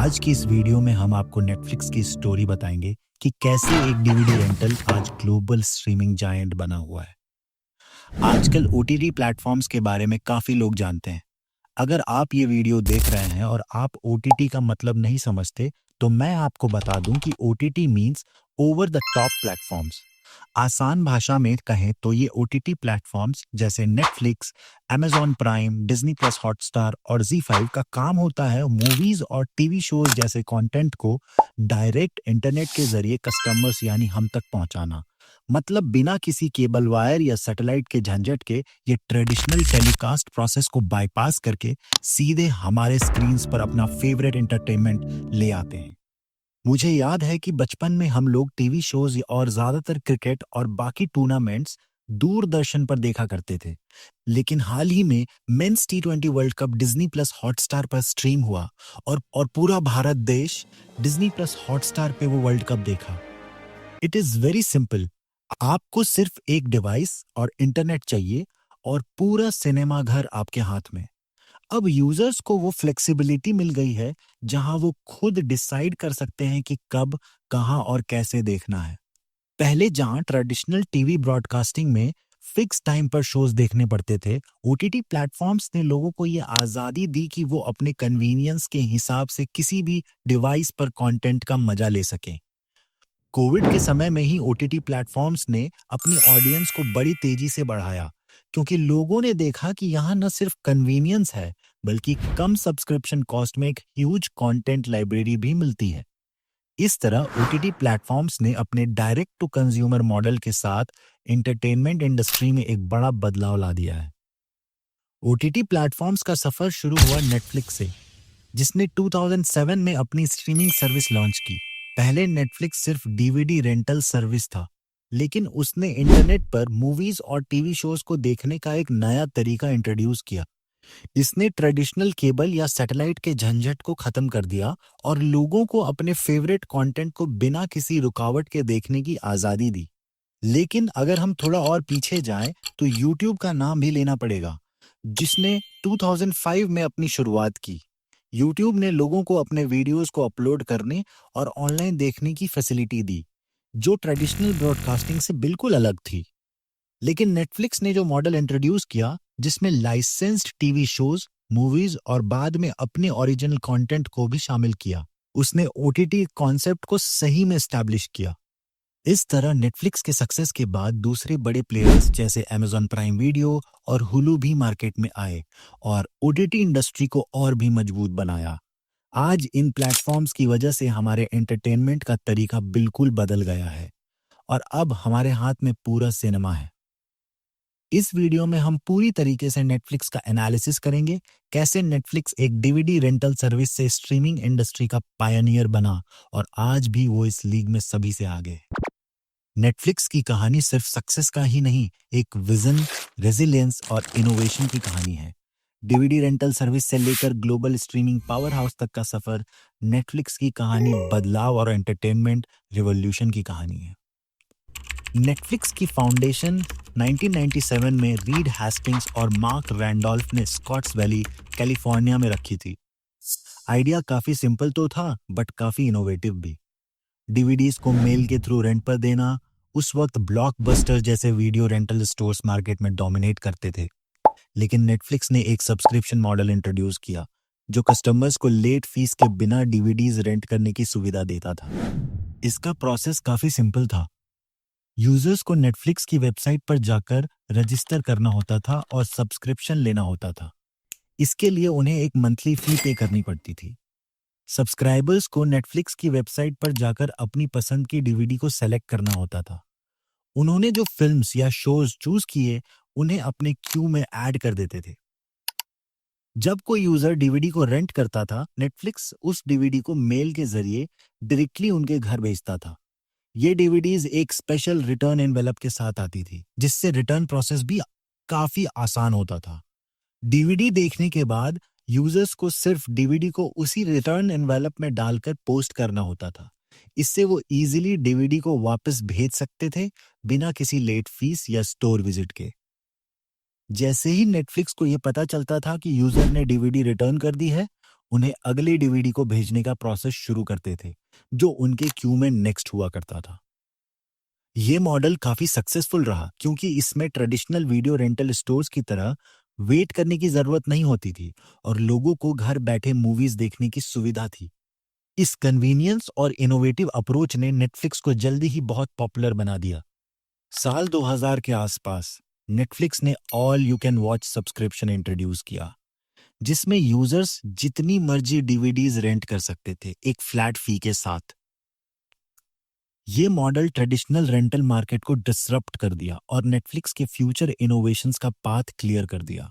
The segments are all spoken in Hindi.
आज की इस वीडियो में हम आपको नेटफ्लिक्स की स्टोरी बताएंगे कि कैसे एक डीवीडी रेंटल आज ग्लोबल स्ट्रीमिंग जायंट बना हुआ है। आजकल ओटीटी प्लेटफॉर्म्स के बारे में काफी लोग जानते हैं। अगर आप ये वीडियो देख रहे हैं और आप ओटीटी का मतलब नहीं समझते, तो मैं आपको बता दूं कि OTT means over the top platforms. आसान भाषा में कहें तो ये ओटीटी प्लेटफॉर्म्स जैसे Netflix, amazon prime, Disney plus Hotstar और जी5 का काम होता है मूवीज और टीवी शोज जैसे कंटेंट को डायरेक्ट इंटरनेट के जरिए कस्टमर्स यानी हम तक पहुंचाना। मतलब बिना किसी केबल वायर या सैटेलाइट के झंझट के ये ट्रेडिशनल टेलीकास्ट प्रोसेस को बाईपास करके सीधे हमारे स्क्रीन्स पर अपना फेवरेट एंटरटेनमेंट ले आते हैं। मुझे याद है कि बचपन में हम लोग टीवी शोज और ज्यादातर क्रिकेट और बाकी टूर्नामेंट्स दूरदर्शन पर देखा करते थे। लेकिन हाल ही में मेंस टी20 world cup Disney plus Hotstar पर स्ट्रीम हुआ और पूरा भारत देश डिज्नी प्लस हॉटस्टार पे वो वर्ल्ड कप देखा। It is very simple. आपको सिर्फ एक डिवाइस और इंटरनेट चाहिए और पूरा सिनेमा घर आपके हाथ में। अब यूजर्स को वो फ्लेक्सिबिलिटी मिल गई है जहां वो खुद डिसाइड कर सकते हैं कि कब, कहां और कैसे देखना है। पहले जहां ट्रेडिशनल टीवी ब्रॉडकास्टिंग में फिक्स टाइम पर शोज देखने पड़ते थे, ओटीटी प्लेटफॉर्म्स ने लोगों को ये आजादी दी कि वो अपने कन्वीनियंस के हिसाब से किसी भी डिवाइस पर कंटेंट का मजा ले सकें। कोविड के समय में ही ओटीटी प्लेटफॉर्म्स ने अपनी ऑडियंस को बड़ी तेजी से बढ़ाया, क्योंकि लोगों ने देखा कि यहाँ न सिर्फ कन्वीनियंस है, बल्कि कम सब्सक्रिप्शन कॉस्ट में एक ह्यूज कंटेंट लाइब्रेरी भी मिलती है। इस तरह ओटीटी प्लेटफॉर्म्स ने अपने डायरेक्ट टू कंज्यूमर मॉडल के साथ एंटरटेनमेंट इंडस्ट्री में एक बड़ा बदलाव ला दिया है। ओटीटी प्लेटफॉर्म्स का सफर शुरू हुआ नेटफ्लिक्स से, जिसने 2007 में अपनी स्ट्रीमिंग सर्विस लॉन्च की। पहले नेटफ्लिक्स सिर्फ डीवीडी रेंटल सर्विस था, लेकिन उसने इंटरनेट पर मूवीज और टीवी शोज को देखने का एक नया तरीका इंट्रोड्यूस किया। इसने ट्रेडिशनल केबल या सैटेलाइट के झंझट को खत्म कर दिया और लोगों को अपने फेवरेट कंटेंट को बिना किसी रुकावट के देखने की आजादी दी। लेकिन अगर हम थोड़ा और पीछे जाएं, तो यूट्यूब का नाम भी लेना पड़ेगा, जिसने 2005 में अपनी शुरुआत की। यूट्यूब ने लोगों को अपने वीडियोस को अपलोड करने और ऑनलाइन देखने की फैसिलिटी दी, जो ट्रेडिशनल ब्रॉडकास्टिंग से बिल्कुल अलग थी। लेकिन नेटफ्लिक्स ने जो मॉडल इंट्रोड्यूस किया, जिसमें लाइसेंस्ड टीवी शोज, मूवीज और बाद में अपने ओरिजिनल कंटेंट को भी शामिल किया, उसने ओटीटी कॉन्सेप्ट को सही में एस्टैब्लिश किया। इस तरह नेटफ्लिक्स के सक्सेस के बाद दूसरे बड़े प्लेयर्स जैसे amazon प्राइम वीडियो और हुलू भी मार्केट में आए और ओटीटी इंडस्ट्री को और भी मजबूत बनाया। आज इन प्लेटफॉर्म्स की वजह से हमारे एंटरटेनमेंट का तरीका बिल्कुल बदल गया है और अब हमारे हाथ में पूरा सिनेमा है। इस वीडियो में हम पूरी तरीके से नेटफ्लिक्स का एनालिसिस करेंगे, कैसे नेटफ्लिक्स एक डीवीडी रेंटल सर्विस से स्ट्रीमिंग इंडस्ट्री का पायनियर बना और आज भी वो इस लीग में सभी से आगे है। नेटफ्लिक्स की कहानी सिर्फ सक्सेस का ही नहीं, एक विजन, रेजिलियंस और इनोवेशन की कहानी है। डीवीडी रेंटल सर्विस से लेकर ग्लोबल स्ट्रीमिंग पावर हाउस तक का सफर, नेटफ्लिक्स की कहानी बदलाव और एंटरटेनमेंट रिवॉल्यूशन की कहानी है। नेटफ्लिक्स की फाउंडेशन 1997 में रीड हेस्टिंग्स और मार्क रैंडोल्फ ने स्कॉट्स वैली, कैलिफोर्निया में रखी थी। आइडिया काफी सिंपल तो था, बट काफी इनोवेटिव भी। डीवीडीज को मेल के थ्रू रेंट पर देना। उस वक्त ब्लॉकबस्टर जैसे वीडियो रेंटल स्टोर्स मार्केट में डोमिनेट करते थे, लेकिन नेटफ्लिक्स ने एक सब्सक्रिप्शन मॉडल इंट्रोड्यूस किया, जो कस्टमर्स को लेट फीस के बिना डीवीडीज रेंट करने की सुविधा देता था। इसका प्रोसेस काफी सिंपल था। यूजर्स को नेटफ्लिक्स की वेबसाइट पर जाकर रजिस्टर करना होता था और सब्सक्रिप्शन लेना होता था। इसके लिए उन्हें एक मंथली फी पे करनी पड़ती थी। सब्सक्राइबर्स को नेटफ्लिक्स की वेबसाइट पर जाकर अपनी पसंद की डीवीडी को सेलेक्ट करना होता था। उन्होंने जो फिल्म्स या शोज चूज किए, उन्हें अपने क्यू में ऐड कर देते थे। जब कोई यूजर डीवीडी को रेंट करता था, नेटफ्लिक्स उस डीवीडी को मेल के जरिए डायरेक्टली उनके घर भेजता था। ये डीवीडीज एक स्पेशल रिटर्न एनवेलप के साथ आती थी, जिससे रिटर्न प्रोसेस भी काफी आसान होता था। डीवीडी देखने के बाद यूजर्स को सिर्फ डीवीडी को उसी रिटर्न एनवेलप में डालकर पोस्ट करना होता था। इससे वो इजीली डीवीडी को वापस भेज सकते थे, बिना किसी लेट फीस या स्टोर विजिट के। जैसे ही नेटफ्लिक्स को यह पता चलता था कि यूजर ने डीवीडी रिटर्न कर दी है, उन्हें अगले डीवीडी को भेजने का प्रोसेस शुरू करते थे, जो उनके क्यू में नेक्स्ट हुआ करता था। ये मॉडल काफी सक्सेसफुल रहा क्योंकि इसमें ट्रेडिशनल वीडियो रेंटल स्टोर्स की तरह वेट करने की जरूरत नहीं होती थी और लोगों को घर बैठे मूवीज देखने की सुविधा थी। इस कन्वीनियंस और इनोवेटिव अप्रोच ने नेटफ्लिक्स को जल्दी ही बहुत पॉपुलर बना दिया। साल 2000 के आसपास नेटफ्लिक्स ने all you can watch subscription introduce किया, जिसमें यूजर्स जितनी मर्जी डीवीडीज रेंट कर सकते थे एक फ्लैट फी के साथ। ये मॉडल ट्रेडिशनल रेंटल मार्केट को डिसरप्ट कर दिया और नेटफ्लिक्स के फ्यूचर इनोवेशंस का पाथ क्लियर कर दिया।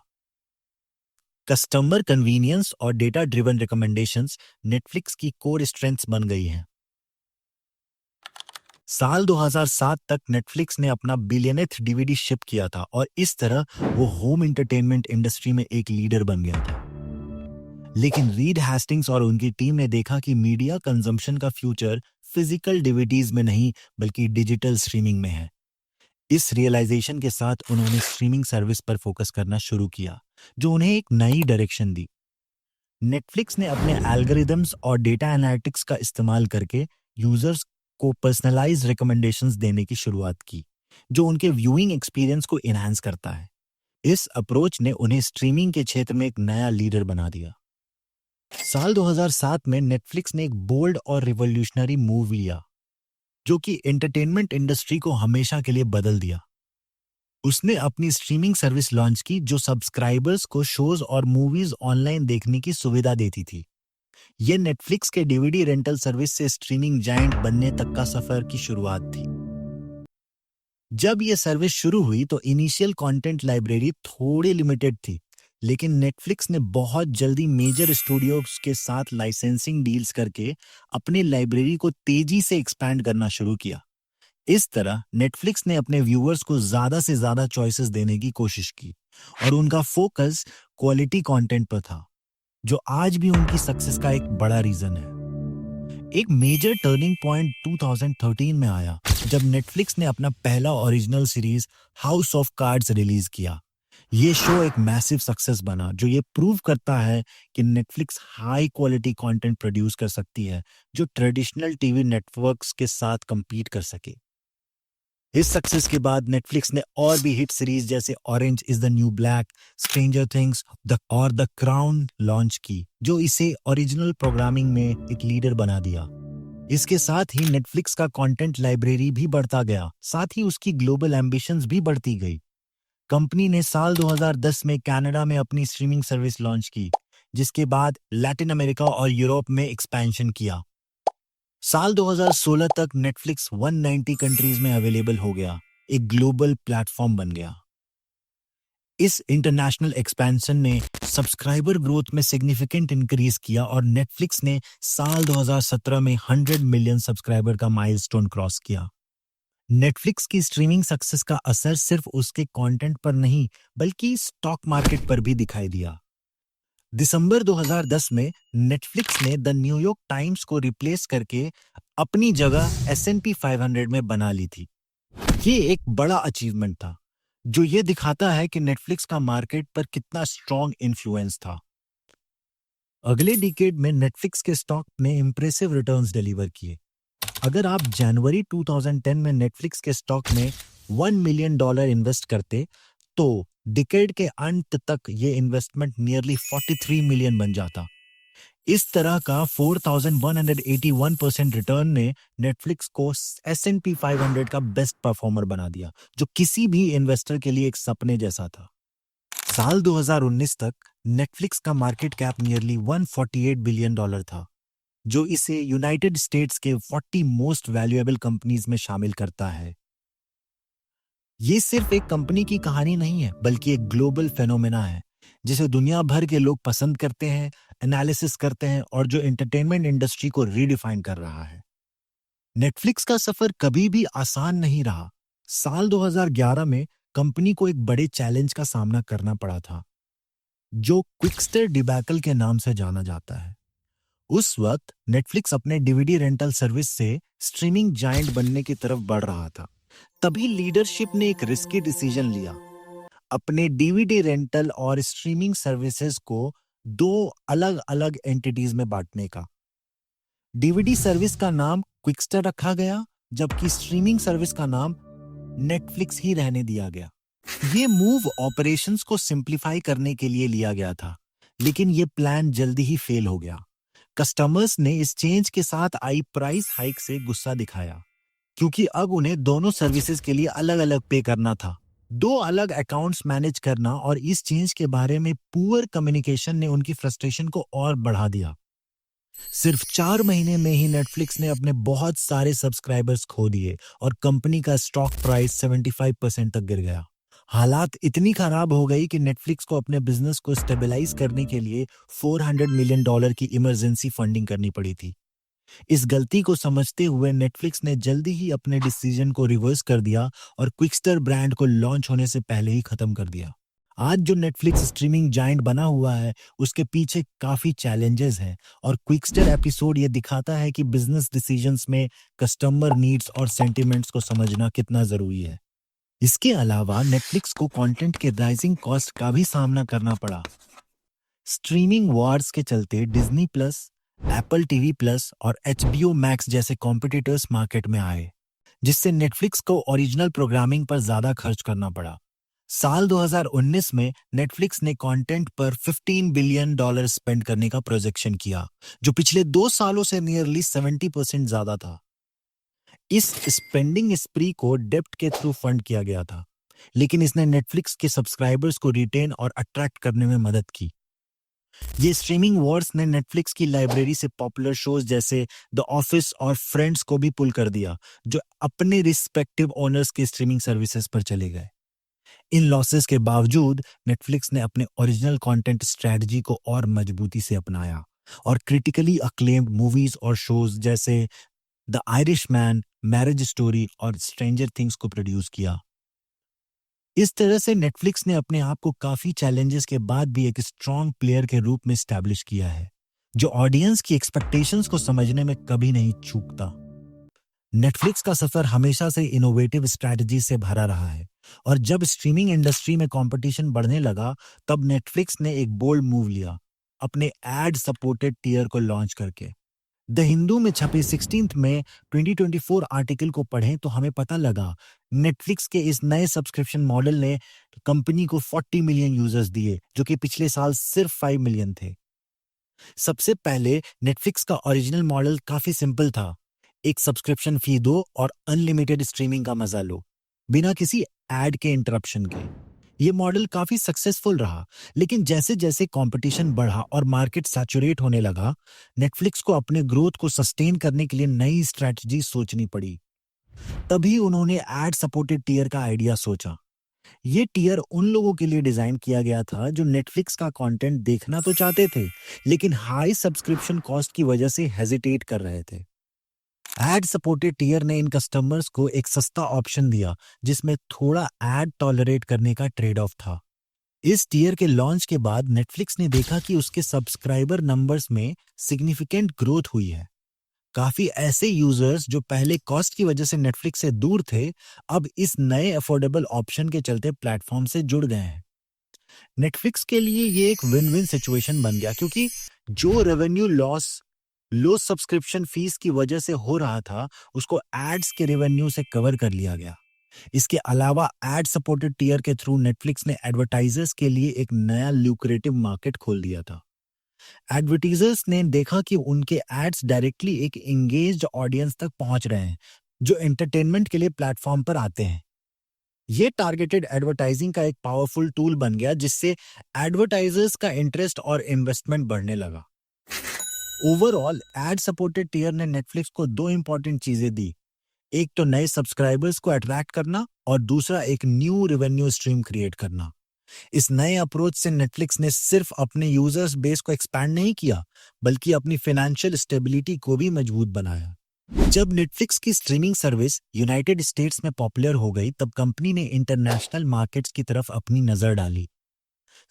कस्टमर कन्वीनियंस और डेटा ड्रिवन रिकमेंडेशंस नेटफ्लिक्स की कोर स्ट्रेंथ्स बन गई हैं। साल 2007 तक नेटफ्लिक्स ने अपना बिलियनेथ डीवीडी शिप किया था और इस तरह वो होम एंटरटेनमेंट इंडस्ट्री में एक लीडर बन गया था। लेकिन रीड हेस्टिंग्स और उनकी टीम ने देखा कि मीडिया कंजम्पशन का फ्यूचर फिजिकल डीवीडीज में नहीं बल्कि डिजिटल स्ट्रीमिंग में है। इस रियलाइजेशन के साथ उन्होंने स्ट्रीमिंग सर्विस पर फोकस करना शुरू किया, जो उन्हें एक नई डायरेक्शन दी। नेटफ्लिक्स ने अपने एल्गोरिदम्स और डेटा एनालिटिक्स का इस्तेमाल करके यूजर्स को पर्सनलाइज्ड रिकमेंडेशंस देने की शुरुआत की, जो उनके व्यूइंग एक्सपीरियंस को एनहांस करता है। इस अप्रोच ने उन्हें स्ट्रीमिंग के क्षेत्र में एक नया लीडर बना दिया। साल 2007 में नेटफ्लिक्स ने एक बोल्ड और रिवॉल्यूशनरी मूव लिया, जो कि एंटरटेनमेंट इंडस्ट्री को हमेशा के लिए बदल दिया। उसने अपनी स्ट्रीमिंग सर्विस लॉन्च की जो सब्सक्राइबर्स को शोज और मूवीज ऑनलाइन देखने की सुविधा देती थी। यह नेटफ्लिक्स के डीवीडी रेंटल सर्विस से स्ट्रीमिंग जायंट बनने तक का सफर की शुरुआत थी। जब यह सर्विस शुरू हुई तो इनिशियल कंटेंट लाइब्रेरी थोड़ी लिमिटेड थी, लेकिन नेटफ्लिक्स ने बहुत जल्दी मेजर स्टूडियोज के साथ लाइसेंसिंग डील्स करके अपनी लाइब्रेरी को तेजी से एक्सपैंड करना शुरू किया। इस तरह नेटफ्लिक्स ने अपने व्यूअर्स को ज्यादा से ज्यादा चॉइसेस देने की कोशिश की और उनका फोकस क्वालिटी कंटेंट पर था, जो आज भी उनकी सक्सेस का एक बड़ा रीजन है। एक मेजर टर्निंग पॉइंट 2013 में आया जब नेटफ्लिक्स ने अपना पहला original series house of cards release किया। ये शो एक मैसिव सक्सेस बना, जो ये प्रूव करता है कि Netflix high quality content produce कर सकती है जो ट्रेडिशनल टीवी नेटवर्क्स के साथ compete कर सके। इस सक्सेस के बाद नेटफ्लिक्स ने और भी हिट सीरीज जैसे orange is the new black, stranger things और द क्राउन लॉन्च की, जो इसे ओरिजिनल प्रोग्रामिंग में एक लीडर बना दिया। इसके साथ ही नेटफ्लिक्स का कंटेंट लाइब्रेरी भी बढ़ता गया, साथ ही उसकी ग्लोबल एम्बिशंस भी बढ़ती गई। कंपनी ने साल 2010 में कनाडा में अपनी स्ट्रीमिंग सर्विस लॉन्च की, जिसके बाद लैटिन अमेरिका और यूरोप में एक्सपेंशन किया। साल 2016 तक नेटफ्लिक्स 190 कंट्रीज में अवेलेबल हो गया, एक ग्लोबल प्लेटफॉर्म बन गया। इस इंटरनेशनल एक्सपेंशन ने सब्सक्राइबर ग्रोथ में सिग्निफिकेंट इंक्रीज किया और नेटफ्लिक्स ने साल 2017 में 100 मिलियन सब्सक्राइबर का माइलस्टोन क्रॉस किया। नेटफ्लिक्स की स्ट्रीमिंग सक्सेस का असर सिर्फ उसके कंटेंट पर नहीं बल्कि स्टॉक मार्केट पर भी दिखाई दिया। दिसंबर 2010 में नेटफ्लिक्स ने द न्यूयॉर्क टाइम्स को रिप्लेस करके अपनी जगह S&P 500 में बना ली थी। ये एक बड़ा अचीवमेंट था, जो ये दिखाता है कि नेटफ्लिक्स का मार्केट पर कितना स्ट्रॉन्ग इन्फ्लुएंस था। अगले डिकेड में नेटफ्लिक्स के स्टॉक ने इंप्रेसिव रिटर्न्स डिलीवर किए। अगर आप जनवरी 2010 में नेटफ्लिक्स के स्टॉक में $1 मिलियन इन्वेस्ट करते तो डिकेड के अंत तक ये इन्वेस्टमेंट नियरली 43 मिलियन बन जाता। इस तरह का 4181% रिटर्न ने नेटफ्लिक्स को S&P 500 का बेस्ट परफॉर्मर बना दिया, जो किसी भी इन्वेस्टर के लिए एक सपने जैसा था। साल 2019 तक नेटफ्लिक्स का मार्केट कैप नियरली $148 बिलियन था, जो इसे यूनाइटेड स्टेट्स के 40 मोस्ट वैल्यूएबल कंपनीज में शामिल करता है। ये सिर्फ एक कंपनी की कहानी नहीं है, बल्कि एक ग्लोबल फेनोमेना है जिसे दुनिया भर के लोग पसंद करते हैं, एनालिसिस करते हैं और जो एंटरटेनमेंट इंडस्ट्री को रीडिफाइन कर रहा है। नेटफ्लिक्स का सफर कभी भी आसान नहीं रहा। साल 2011 में कंपनी को एक बड़े चैलेंज का सामना करना पड़ा था, जो क्विकस्टर डिबैकल के नाम से जाना जाता है। उस वक्त नेटफ्लिक्स अपने डीवीडी रेंटल सर्विस से स्ट्रीमिंग जायंट बनने की तरफ बढ़ रहा था। तभी लीडरशिप ने एक रिस्की डिसीजन लिया, अपने डीवीडी रेंटल और स्ट्रीमिंग सर्विसेज को दो अलग अलग एंटिटीज में बांटने का। डीवीडी सर्विस का नाम क्विकस्टर रखा गया, जबकि स्ट्रीमिंग सर्विस का नाम नेटफ्लिक्स ही रहने दिया गया। ये मूव ऑपरेशंस को सिंप्लीफाई करने के लिए लिया गया था, लेकिन ये प्लान जल्दी ही फेल हो गया। कस्टमर्स ने इस चेंज के साथ आई प्राइस हाइक से गुस्सा दिखाया, क्योंकि अब उन्हें दोनों सर्विसेज के लिए अलग-अलग पे करना था। दो अलग अकाउंट्स मैनेज करना और इस चेंज के बारे में पुअर कम्युनिकेशन ने उनकी फ्रस्ट्रेशन को और बढ़ा दिया। सिर्फ 4 महीने में ही नेटफ्लिक्स ने अपने बहुत सारे सब्सक्राइबर्स खो दिए और कंपनी का स्टॉक प्राइस 75% तक गिर गया। हालात इतनी खराब हो गई कि नेटफ्लिक्स को अपने बिजनेस को स्टेबलाइज करने के लिए $400 मिलियन की इमरजेंसी फंडिंग करनी पड़ी थी। इस गलती को समझते हुए नेटफ्लिक्स ने जल्दी ही अपने डिसीजन को रिवर्स कर दिया और क्विकस्टर ब्रांड को लॉन्च होने से पहले ही खत्म कर दिया। आज जो नेटफ्लिक्स स्ट्रीमिंग जायंट बना हुआ है, उसके पीछे काफी चैलेंजेस हैं और क्विकस्टर एपिसोड ये दिखाता है कि बिजनेस डिसीजंस में कस्टमर नीड्स और सेंटिमेंट्स को समझना कितना जरूरी है। इसके अलावा नेटफ्लिक्स को कंटेंट के राइजिंग कॉस्ट का भी सामना करना पड़ा। स्ट्रीमिंग वॉर्स के चलते Disney plus, Apple TV plus और एचबीओ मैक्स जैसे कॉम्पिटिटर्स मार्केट में आए, जिससे नेटफ्लिक्स को ओरिजिनल प्रोग्रामिंग पर ज्यादा खर्च करना पड़ा। साल 2019 में नेटफ्लिक्स ने कंटेंट पर $15 बिलियन स्पेंड करने का प्रोजेक्शन किया, जो पिछले 2 सालों से नियरली 70% ज्यादा था। इस स्पेंडिंग स्प्री को डेब्ट के थ्रू फंड किया गया था, लेकिन इसने नेटफ्लिक्स के सब्सक्राइबर्स को रिटेन और अट्रैक्ट करने में मदद की। ये स्ट्रीमिंग वॉर्स ने नेटफ्लिक्स की लाइब्रेरी से पॉपुलर शोज जैसे द ऑफिस और फ्रेंड्स को भी पुल कर दिया, जो अपने रिस्पेक्टिव ओनर्स के स्ट्रीमिंग सर्विसेज पर चले गए। इन लॉसेस के बावजूद नेटफ्लिक्स ने अपने ओरिजिनल कंटेंट स्ट्रेटजी को और मजबूती से अपनाया और क्रिटिकली अक्लेम्ड मूवीज और शोज जैसे द आयरिशमैन, मैरिज स्टोरी और स्ट्रेंजर थिंग्स को प्रोड्यूस किया। इस तरह से नेटफ्लिक्स ने अपने आप को काफी चैलेंजेस के बाद भी एक स्ट्रॉन्ग प्लेयर के रूप में स्टैब्लिश किया है, जो ऑडियंस की एक्सपेक्टेशंस को समझने में कभी नहीं चूकता। नेटफ्लिक्स का सफर हमेशा से इनोवेटिव स्ट्रैटेजी से भरा रहा है और जब स्ट्रीमिंग इंडस्ट्री में कंपटीशन बढ़ने लगा, तब नेटफ्लिक्स ने एक बोल्ड मूव लिया, अपने एड सपोर्टेड टियर को लॉन्च करके। द हिंदू में छपे 16 में 2024 आर्टिकल को पढ़ें तो हमें पता लगा नेटफ्लिक्स के इस नए सब्सक्रिप्शन मॉडल ने कंपनी को 40 मिलियन यूजर्स दिए, जो कि पिछले साल सिर्फ 5 मिलियन थे। सबसे पहले नेटफ्लिक्स का ओरिजिनल मॉडल काफी सिंपल था, एक सब्सक्रिप्शन फी दो और अनलिमिटेड स्ट्रीमिंग का मजा लो, बिना किसी एड के इंटरप्शन के। ये मॉडल काफी सक्सेसफुल रहा, लेकिन जैसे जैसे कंपटीशन बढ़ा और मार्केट सैचुरेट होने लगा, नेटफ्लिक्स को अपने ग्रोथ को सस्टेन करने के लिए नई स्ट्रैटेजी सोचनी पड़ी। तभी उन्होंने एड सपोर्टेड टियर का आइडिया सोचा। ये टियर उन लोगों के लिए डिजाइन किया गया था जो नेटफ्लिक्स का कंटेंट देखना तो चाहते थे, लेकिन हाई सब्सक्रिप्शन कॉस्ट की वजह से हेजिटेट कर रहे थे। एड सपोर्टेड टियर ने इन कस्टमर्स को एक सस्ता ऑप्शन दिया, जिसमें थोड़ा एड टॉलरेट करने का ट्रेड ऑफ था। इस टियर के लॉन्च के बाद नेटफ्लिक्स ने देखा कि उसके सब्सक्राइबर नंबर्स में सिग्निफिकेंट ग्रोथ हुई है। काफी ऐसे यूजर्स जो पहले कॉस्ट की वजह से नेटफ्लिक्स से दूर थे, अब इस नए अफोर्डेबल ऑप्शन के चलते प्लेटफॉर्म से जुड़ गए हैं। नेटफ्लिक्स के लिए ये एक विन विन सिचुएशन बन गया, क्योंकि जो रेवेन्यू लॉस लो सब्सक्रिप्शन फीस की वजह से हो रहा था, उसको एड्स के रेवेन्यू से कवर कर लिया गया। इसके अलावा एड सपोर्टेड टियर के थ्रू नेटफ्लिक्स ने एडवर्टाइजर्स के लिए एक नया ल्यूक्रेटिव मार्केट खोल दिया था। एडवर्टाइजर्स ने देखा कि उनके एड्स डायरेक्टली एक एंगेज्ड ऑडियंस तक पहुंच रहे हैं, जो एंटरटेनमेंट के लिए प्लेटफॉर्म पर आते हैं। ये टारगेटेड एडवर्टाइजिंग का एक पावरफुल टूल बन गया, जिससे एडवर्टाइजर्स का इंटरेस्ट और इन्वेस्टमेंट बढ़ने लगा। ओवरऑल एड सपोर्टेड टियर ने नेटफ्लिक्स को दो इंपॉर्टेंट चीजें दी, एक तो नए सब्सक्राइबर्स को अट्रैक्ट करना और दूसरा एक न्यू रेवेन्यू स्ट्रीम क्रिएट करना। इस नए अप्रोच से नेटफ्लिक्स ने सिर्फ अपने यूजर्स बेस को एक्सपैंड नहीं किया, बल्कि अपनी फाइनेंशियल स्टेबिलिटी को भी मजबूत बनाया। जब नेटफ्लिक्स की स्ट्रीमिंग सर्विस यूनाइटेड स्टेट्स में पॉपुलर हो गई, तब कंपनी ने इंटरनेशनल मार्केट्स की तरफ अपनी नजर डाली।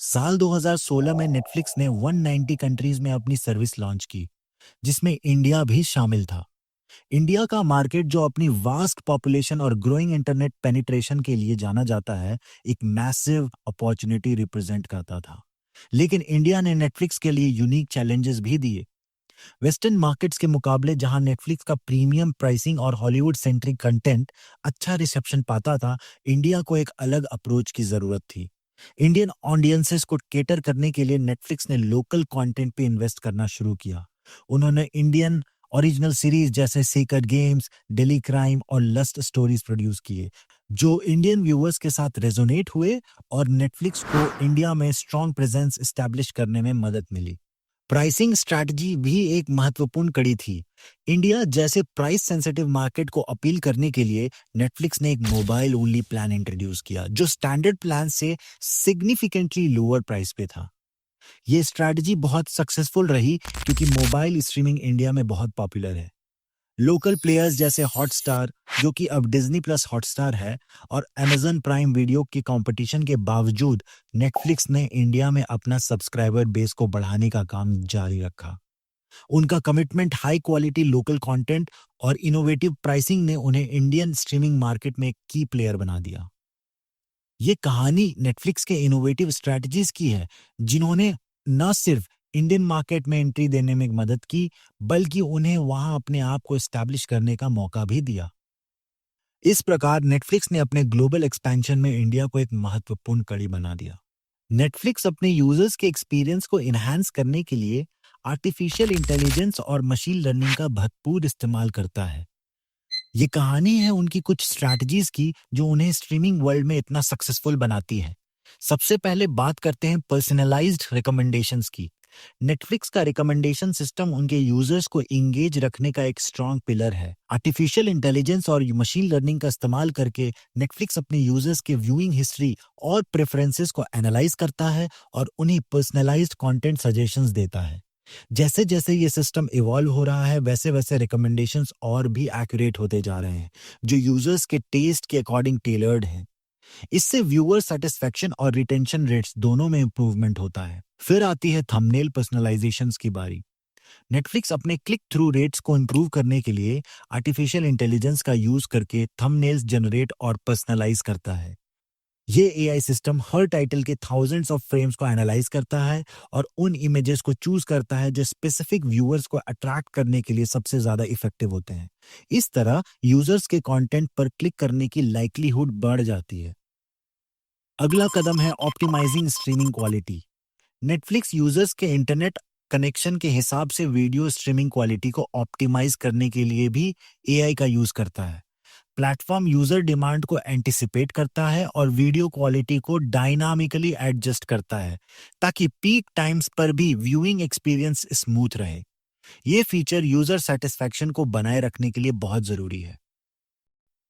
साल 2016 में नेटफ्लिक्स ने 190 कंट्रीज में अपनी सर्विस लॉन्च की, जिसमें इंडिया भी शामिल था। इंडिया का मार्केट, जो अपनी वास्ट पॉपुलेशन और ग्रोइंग इंटरनेट पेनिट्रेशन के लिए जाना जाता है, एक मैसिव अपॉर्चुनिटी रिप्रेजेंट करता था। लेकिन इंडिया ने नेटफ्लिक्स के लिए यूनिक चैलेंजेस भी दिए। वेस्टर्न मार्केट्स के मुकाबले जहां नेटफ्लिक्स का प्रीमियम प्राइसिंग और हॉलीवुड सेंट्रिक कंटेंट अच्छा रिसेप्शन पाता था, इंडिया को एक अलग अप्रोच की जरूरत थी। इंडियन ऑडियंसेस को केटर करने के लिए नेटफ्लिक्स ने लोकल कंटेंट पे इन्वेस्ट करना शुरू किया। उन्होंने इंडियन ओरिजिनल सीरीज जैसे सीक्रेट गेम्स, डेली क्राइम और लस्ट स्टोरीज प्रोड्यूस किए, जो इंडियन व्यूअर्स के साथ रेजोनेट हुए और नेटफ्लिक्स को इंडिया में स्ट्रॉन्ग प्रेजेंस एस्टैब्लिश करने में मदद मिली। प्राइसिंग स्ट्रैटेजी भी एक महत्वपूर्ण कड़ी थी। इंडिया जैसे प्राइस सेंसिटिव मार्केट को अपील करने के लिए नेटफ्लिक्स ने एक मोबाइल ओनली प्लान इंट्रोड्यूस किया, जो स्टैंडर्ड प्लान से सिग्निफिकेंटली लोअर प्राइस पे था। ये स्ट्रैटेजी बहुत सक्सेसफुल रही क्योंकि मोबाइल स्ट्रीमिंग इंडिया में बहुत पॉपुलर है। लोकल प्लेयर्स जैसे हॉटस्टार, जो कि अब डिज्नी प्लस हॉटस्टार है, और अमेजन प्राइम वीडियो के कंपटीशन के बावजूद नेटफ्लिक्स ने इंडिया में अपना सब्सक्राइबर बेस को बढ़ाने का काम जारी रखा। उनका commitment high quality local content और इनोवेटिव प्राइसिंग ने उन्हें इंडियन स्ट्रीमिंग मार्केट में एक की प्लेयर बना दिया। ये कहानी नेटफ्लिक्स के इनोवेटिव स्ट्रेटजीज की है, जिन्होंने न सिर्फ इंडियन मार्केट में एंट्री देने में मदद की, बल्कि उन्हें वहां अपने आप को एस्टैब्लिश करने का मौका भी दिया। इस प्रकार नेटफ्लिक्स ने अपने ग्लोबल एक्सपेंशन में इंडिया को एक महत्वपूर्ण कड़ी बना दिया। नेटफ्लिक्स अपने यूजर्स के एक्सपीरियंस को इनहैंस करने के लिए आर्टिफिशियल इंटेलिजेंस और मशीन लर्निंग का भरपूर इस्तेमाल करता है। ये कहानी है उनकी कुछ स्ट्रैटेजीज की जो उन्हें स्ट्रीमिंग वर्ल्ड में इतना सक्सेसफुल बनाती है। सबसे पहले बात करते हैं पर्सनलाइज्ड रिकमेंडेशंस की। नेटफ्लिक्स का रिकमेंडेशन सिस्टम उनके यूजर्स को इंगेज रखने का एक स्ट्रॉन्ग पिलर है। आर्टिफिशियल इंटेलिजेंस और मशीन लर्निंग का इस्तेमाल करके नेटफ्लिक्स अपने यूजर्स के व्यूइंग हिस्ट्री और प्रेफरेंसेस को एनालाइज करता है और उन्हें पर्सनलाइज्ड कंटेंट सजेशंस देता है। जैसे जैसे ये सिस्टम इवॉल्व हो रहा है, वैसे वैसे रिकमेंडेशंस और भी एक्यूरेट होते जा रहे हैं, जो यूजर्स के टेस्ट के अकॉर्डिंग टेलर्ड हैं। इससे व्यूअर सेटिस्फेक्शन और रिटेंशन रेट्स दोनों में इंप्रूवमेंट होता है। फिर आती है थंबनेल पर्सनलाइजेशंस की बारी। नेटफ्लिक्स अपने क्लिक थ्रू रेट्स को इंप्रूव करने के लिए आर्टिफिशियल इंटेलिजेंस का यूज करके थंबनेल्स जनरेट और पर्सनलाइज करता है। ये एआई सिस्टम हर टाइटल के थाउजेंड्स ऑफ फ्रेम्स को एनालाइज करता है और उन इमेजेस को चूज करता है जो स्पेसिफिक व्यूअर्स को अट्रैक्ट करने के लिए सबसे ज्यादा इफेक्टिव होते हैं। इस तरह यूजर्स के कंटेंट पर क्लिक करने की लाइक्लीहुड बढ़ जाती है। अगला कदम है optimising streaming quality. Netflix users के इंटरनेट कनेक्शन के हिसाब से वीडियो स्ट्रीमिंग क्वालिटी को ऑप्टिमाइज करने के लिए भी एआई का यूज करता है। प्लेटफॉर्म यूजर डिमांड को एंटिसिपेट करता है और वीडियो क्वालिटी को डायनामिकली एडजस्ट करता है, ताकि पीक टाइम्स पर भी व्यूइंग एक्सपीरियंस स्मूथ रहे। ये फीचर यूजर सेटिस्फैक्शन को बनाए रखने के लिए बहुत जरूरी है।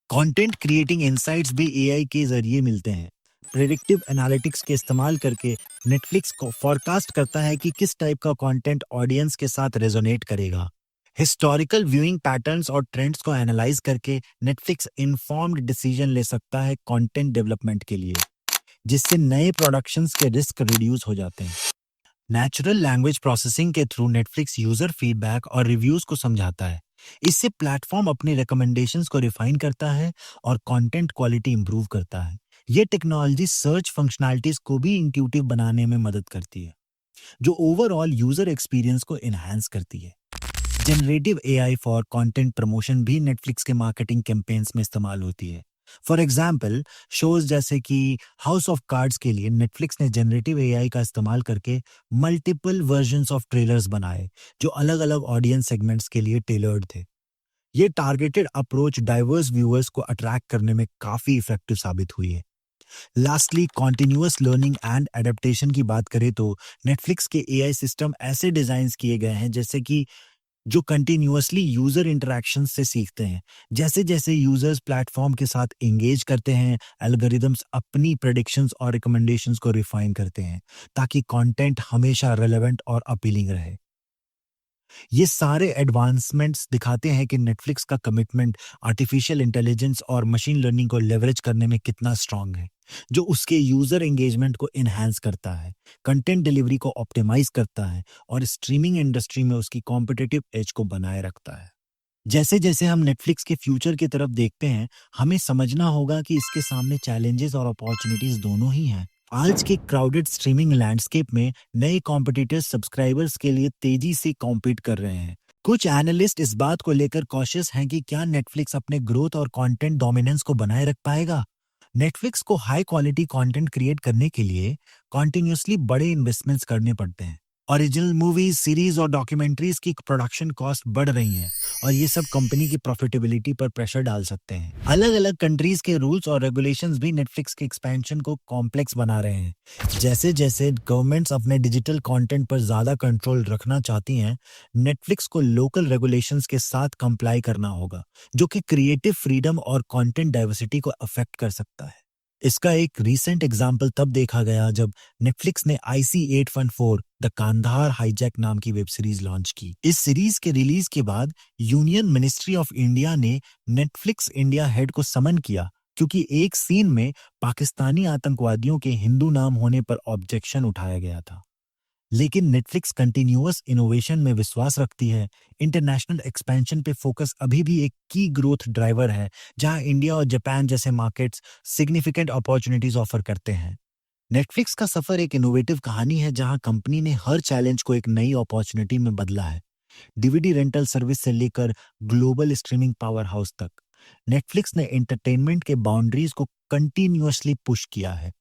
कंटेंट क्रिएटिंग इनसाइट्स भी एआई के जरिए मिलते हैं। प्रेडिक्टिव एनालिटिक्स के इस्तेमाल करके नेटफ्लिक्स को फोरकास्ट करता है कि किस टाइप का कंटेंट ऑडियंस के साथ रेजोनेट करेगा। हिस्टोरिकल व्यूइंग पैटर्न्स और ट्रेंड्स को एनालाइज करके नेटफ्लिक्स इन्फॉर्म्ड डिसीजन ले सकता है कंटेंट डेवलपमेंट के लिए, जिससे नए प्रोडक्शंस के रिस्क रिड्यूस हो जाते हैं। नेचुरल लैंग्वेज प्रोसेसिंग के थ्रू नेटफ्लिक्स यूजर फीडबैक और रिव्यूज को समझाता है। इससे प्लेटफॉर्म अपने रिकमेंडेशंस को रिफाइन करता है और कंटेंट क्वालिटी इंप्रूव करता है। ये टेक्नोलॉजी सर्च फंक्शनैलिटीज को भी इंट्यूटिव बनाने में मदद करती है, जो ओवरऑल यूजर एक्सपीरियंस को एनहांस करती है। Generative AI for content promotion भी नेटफ्लिक्स के मार्केटिंग कैंपेन्स में इस्तेमाल होती है। फॉर एग्जाम्पल, शोज जैसे कि हाउस ऑफ कार्ड्स के लिए नेटफ्लिक्स ने जनरेटिव एआई का इस्तेमाल करके मल्टीपल वर्जन्स ऑफ ट्रेलर्स बनाए, जो अलग अलग ऑडियंस सेगमेंट्स के लिए टेलर्ड थे। ये टारगेटेड अप्रोच डाइवर्स व्यूअर्स को अट्रैक्ट करने में काफी इफेक्टिव साबित हुई है। Lastly, continuous learning and adaptation की बात करें तो नेटफ्लिक्स के एआई सिस्टम ऐसे डिजाइन किए गए हैं जैसे कि जो कंटिन्यूअसली यूजर इंटरेक्शन से सीखते हैं। जैसे जैसे यूजर्स प्लेटफॉर्म के साथ एंगेज करते हैं, एल्गोरिदम्स अपनी प्रेडिक्शंस और रिकमेंडेशंस को रिफाइन करते हैं, ताकि कंटेंट हमेशा रेलेवेंट और अपीलिंग रहे। ये सारे एडवांसमेंट्स दिखाते हैं कि नेटफ्लिक्स का कमिटमेंट आर्टिफिशियल इंटेलिजेंस और मशीन लर्निंग को लेवरेज करने में कितना स्ट्रांग है, जो उसके यूजर एंगेजमेंट को इनहैंस करता है, कंटेंट डिलीवरी को ऑप्टिमाइज करता है और स्ट्रीमिंग इंडस्ट्री में उसकी कॉम्पिटिटिव एज को बनाए रखता है। जैसे जैसे हम नेटफ्लिक्स के फ्यूचर की तरफ देखते हैं, हमें समझना होगा कि इसके सामने चैलेंजेस और अपॉर्चुनिटीज दोनों ही हैं। आज के क्राउडेड स्ट्रीमिंग लैंडस्केप में नए कॉम्पिटिटर्स सब्सक्राइबर्स के लिए तेजी से कॉम्पीट कर रहे हैं। कुछ एनालिस्ट इस बात को लेकर कॉशियस हैं कि क्या नेटफ्लिक्स अपने ग्रोथ और कंटेंट डोमिनेंस को बनाए रख पाएगा। नेटफ्लिक्स को हाई क्वालिटी कंटेंट क्रिएट करने के लिए कॉन्टिन्यूसली बड़े इन्वेस्टमेंट्स करने पड़ते हैं। ओरिजिनल मूवीज, सीरीज और डॉक्यूमेंट्रीज की प्रोडक्शन कॉस्ट बढ़ रही हैं और ये सब कंपनी की प्रॉफिटेबिलिटी पर प्रेशर डाल सकते हैं। अलग अलग कंट्रीज के रूल्स और रेगुलेशंस भी नेटफ्लिक्स के एक्सपेंशन को कॉम्प्लेक्स बना रहे हैं। जैसे जैसे गवर्नमेंट्स अपने डिजिटल कंटेंट पर ज्यादा कंट्रोल रखना चाहती हैं, नेटफ्लिक्स को लोकल रेगुलेशंस के साथ कंप्लाई करना होगा, जो कि क्रिएटिव फ्रीडम और कंटेंट डाइवर्सिटी को अफेक्ट कर सकता है। इसका एक रीसेंट एग्जाम्पल तब देखा गया जब नेटफ्लिक्स ने IC-814 द कांधार हाईजैक नाम की वेब सीरीज लॉन्च की। इस सीरीज के रिलीज के बाद यूनियन मिनिस्ट्री ऑफ इंडिया ने नेटफ्लिक्स इंडिया हेड को समन किया, क्योंकि एक सीन में पाकिस्तानी आतंकवादियों के हिंदू नाम होने पर ऑब्जेक्शन उठाया गया था। लेकिन नेटफ्लिक्स कंटिन्यूअस इनोवेशन में विश्वास रखती है। इंटरनेशनल एक्सपेंशन पे फोकस अभी भी एक की ग्रोथ ड्राइवर है, जहां इंडिया और जापान जैसे मार्केट्स सिग्निफिकेंट अपॉर्चुनिटीज ऑफर करते हैं। नेटफ्लिक्स का सफर एक इनोवेटिव कहानी है, जहां कंपनी ने हर चैलेंज को एक नई अपॉर्चुनिटी में बदला है। डीवीडी रेंटल सर्विस से लेकर ग्लोबल स्ट्रीमिंग पावर हाउस तक, नेटफ्लिक्स ने एंटरटेनमेंट के बाउंड्रीज को कंटिन्यूअसली पुश किया है।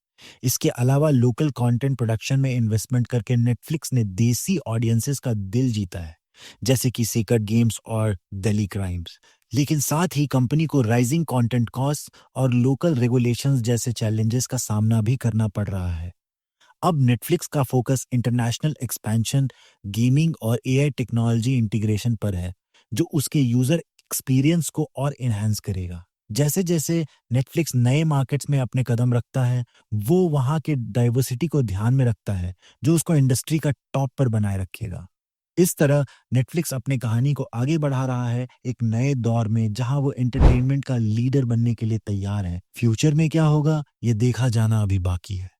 इसके अलावा लोकल कंटेंट प्रोडक्शन में इन्वेस्टमेंट करके नेटफ्लिक्स ने देसी ऑडियंसेस का दिल जीता है, जैसे कि सीक्रेट गेम्स और दिल्ली क्राइम्स। लेकिन साथ ही कंपनी को राइजिंग कंटेंट कॉस्ट और लोकल रेगुलेशंस जैसे चैलेंजेस का सामना भी करना पड़ रहा है। अब नेटफ्लिक्स का फोकस इंटरनेशनल एक्सपेंशन, गेमिंग और एआई टेक्नोलॉजी इंटीग्रेशन पर है, जो उसके यूजर एक्सपीरियंस को और एनहांस करेगा। जैसे जैसे नेटफ्लिक्स नए मार्केट्स में अपने कदम रखता है, वो वहाँ के डाइवर्सिटी को ध्यान में रखता है, जो उसको इंडस्ट्री का टॉप पर बनाए रखेगा। इस तरह नेटफ्लिक्स अपनी कहानी को आगे बढ़ा रहा है एक नए दौर में, जहां वो एंटरटेनमेंट का लीडर बनने के लिए तैयार है। फ्यूचर में क्या होगा, ये देखा जाना अभी बाकी है।